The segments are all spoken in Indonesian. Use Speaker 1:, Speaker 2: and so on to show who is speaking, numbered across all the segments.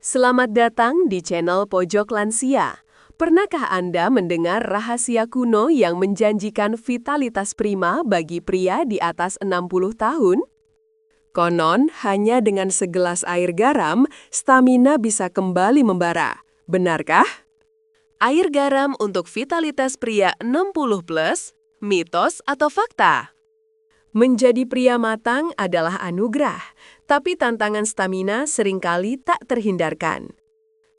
Speaker 1: Selamat datang di channel Pojok Lansia. Pernahkah Anda mendengar rahasia kuno yang menjanjikan vitalitas prima bagi pria di atas 60 tahun? Konon, hanya dengan segelas air garam, stamina bisa kembali membara. Benarkah? Air garam untuk vitalitas pria 60 plus, mitos atau fakta? Menjadi pria matang adalah anugerah, tapi tantangan stamina seringkali tak terhindarkan.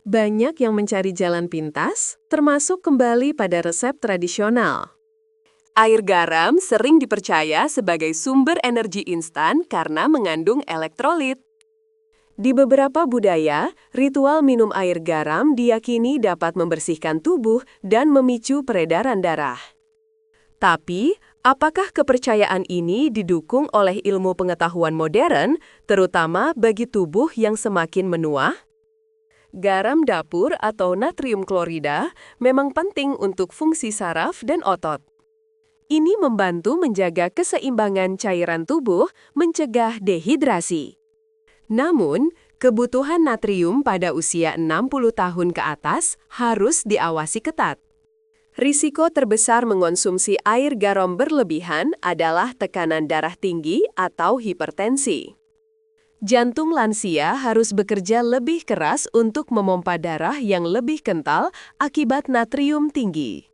Speaker 1: Banyak yang mencari jalan pintas, termasuk kembali pada resep tradisional. Air garam sering dipercaya sebagai sumber energi instan karena mengandung elektrolit. Di beberapa budaya, ritual minum air garam diyakini dapat membersihkan tubuh dan memicu peredaran darah. Tapi, apakah kepercayaan ini didukung oleh ilmu pengetahuan modern, terutama bagi tubuh yang semakin menua? Garam dapur atau natrium klorida memang penting untuk fungsi saraf dan otot. Ini membantu menjaga keseimbangan cairan tubuh, mencegah dehidrasi. Namun, kebutuhan natrium pada usia 60 tahun ke atas harus diawasi ketat. Risiko terbesar mengonsumsi air garam berlebihan adalah tekanan darah tinggi atau hipertensi. Jantung lansia harus bekerja lebih keras untuk memompa darah yang lebih kental akibat natrium tinggi.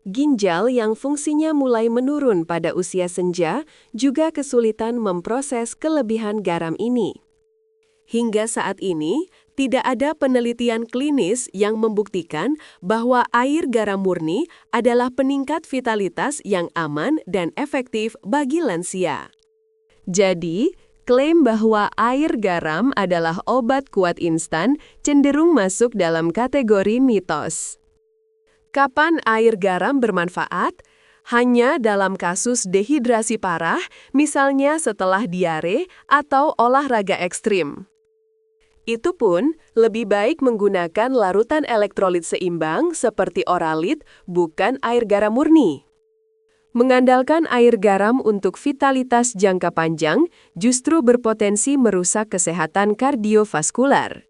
Speaker 1: Ginjal yang fungsinya mulai menurun pada usia senja juga kesulitan memproses kelebihan garam ini. Hingga saat ini, tidak ada penelitian klinis yang membuktikan bahwa air garam murni adalah peningkat vitalitas yang aman dan efektif bagi lansia. Jadi, klaim bahwa air garam adalah obat kuat instan cenderung masuk dalam kategori mitos. Kapan air garam bermanfaat? Hanya dalam kasus dehidrasi parah, misalnya setelah diare atau olahraga ekstrim. Itu pun lebih baik menggunakan larutan elektrolit seimbang seperti oralit, bukan air garam murni. Mengandalkan air garam untuk vitalitas jangka panjang justru berpotensi merusak kesehatan kardiovaskular.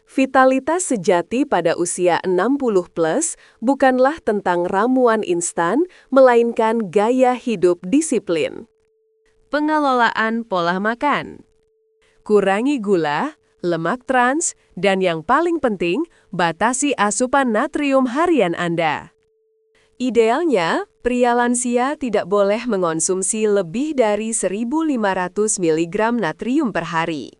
Speaker 1: Vitalitas sejati pada usia 60 plus bukanlah tentang ramuan instan, melainkan gaya hidup disiplin. Pengelolaan pola makan. Kurangi gula, lemak trans, dan yang paling penting, batasi asupan natrium harian Anda. Idealnya, pria lansia tidak boleh mengonsumsi lebih dari 1.500 mg natrium per hari.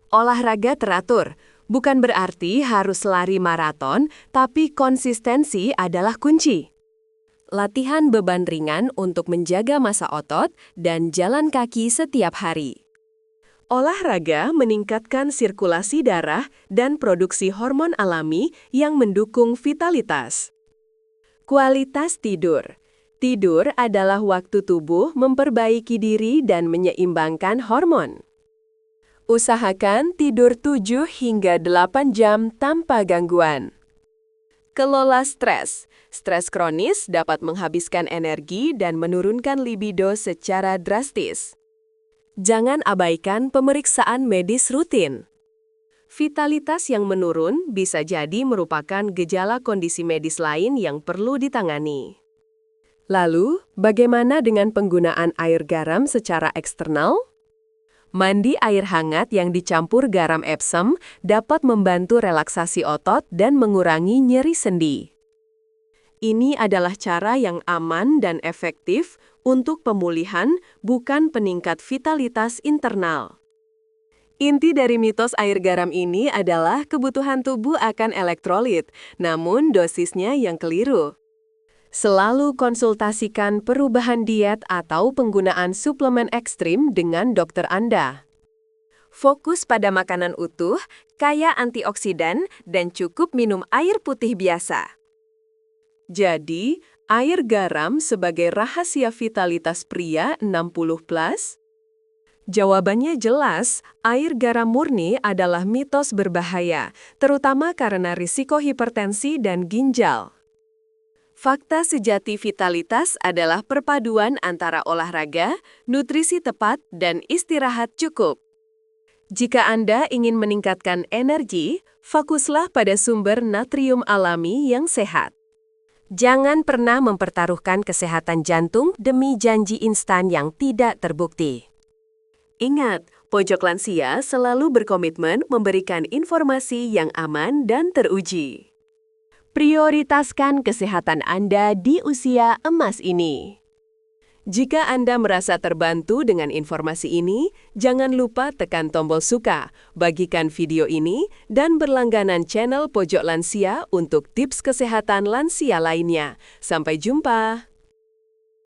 Speaker 1: Olahraga teratur, bukan berarti harus lari maraton, tapi konsistensi adalah kunci. Latihan beban ringan untuk menjaga massa otot dan jalan kaki setiap hari. Olahraga meningkatkan sirkulasi darah dan produksi hormon alami yang mendukung vitalitas. Kualitas tidur. Tidur adalah waktu tubuh memperbaiki diri dan menyeimbangkan hormon. Usahakan tidur 7 hingga 8 jam tanpa gangguan. Kelola stres. Stres kronis dapat menghabiskan energi dan menurunkan libido secara drastis. Jangan abaikan pemeriksaan medis rutin. Vitalitas yang menurun bisa jadi merupakan gejala kondisi medis lain yang perlu ditangani. Lalu, bagaimana dengan penggunaan air garam secara eksternal? Mandi air hangat yang dicampur garam Epsom dapat membantu relaksasi otot dan mengurangi nyeri sendi. Ini adalah cara yang aman dan efektif untuk pemulihan, bukan peningkat vitalitas internal. Inti dari mitos air garam ini adalah kebutuhan tubuh akan elektrolit, namun dosisnya yang keliru. Selalu konsultasikan perubahan diet atau penggunaan suplemen ekstrim dengan dokter Anda. Fokus pada makanan utuh, kaya antioksidan, dan cukup minum air putih biasa. Jadi, air garam sebagai rahasia vitalitas pria 60 plus? Jawabannya jelas, air garam murni adalah mitos berbahaya, terutama karena risiko hipertensi dan ginjal. Fakta sejati vitalitas adalah perpaduan antara olahraga, nutrisi tepat, dan istirahat cukup. Jika Anda ingin meningkatkan energi, fokuslah pada sumber natrium alami yang sehat. Jangan pernah mempertaruhkan kesehatan jantung demi janji instan yang tidak terbukti. Ingat, Pojok Lansia selalu berkomitmen memberikan informasi yang aman dan teruji. Prioritaskan kesehatan Anda di usia emas ini. Jika Anda merasa terbantu dengan informasi ini, jangan lupa tekan tombol suka, bagikan video ini, dan berlangganan channel Pojok Lansia untuk tips kesehatan lansia lainnya. Sampai jumpa!